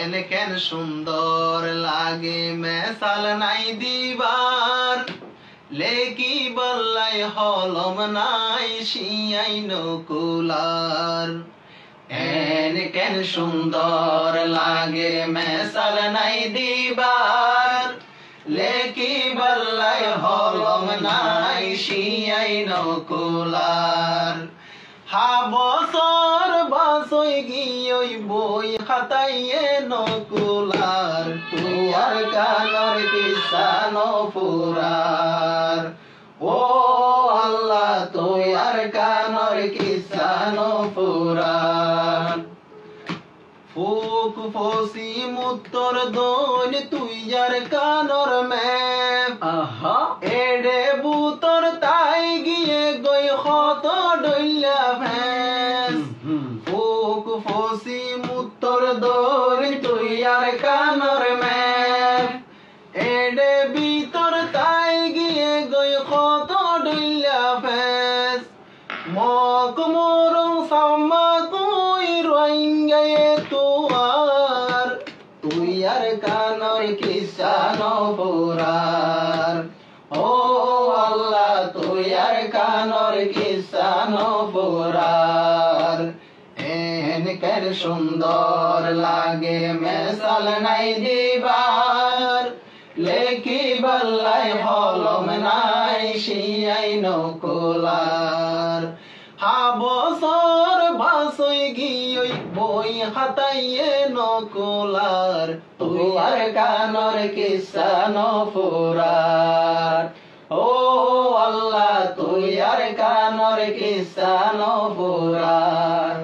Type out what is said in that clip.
N কেন সুন্দর লাগে মেসাল নাই দিবার লেকি বল্লাই হলম নাই শিয়াই নকুলার এন কেন সুন্দর লাগে মেসাল নাই দিবার লেকি বল্লাই হলম নাই শিয়াই নকুলার হা বছর বাসই গিয়ে বই খাতাইয়ে নকুলার তুয়ার কানর কিসান পুরার ও আল্লাহ তুয়ার কানর কিসান পুরার ফুক ফসি মুত্তর দোন তুইয়ার কানর মেপ আহা এডে বুতর তাই গিয়ে গই খত ডইলা ভেস ফুক ফসি মুত্তর দোন তুইয়ার কানর মেপ এডে বিতর তাই গিয়ে গই খত ডইলা ভেস মক মোরং সাম্মা তুই রইঙ্গায়ে তুয়ার তুইয়ার কানর কিসান পুরার ও আল্লাহ তুইয়ার কানর কিসান পুরার এন কেন সুন্দর লাগে মেসাল নাই দিবার লেকি বল্লাই হলম নাই শিয়াই নকুলার হা বছর বাসই গিয়ে বই খাতাইয়ে নকুলার তুয়ার কানর কিসান পুরার ও আল্লাহ তুয়ার কানর কিসান পুরার।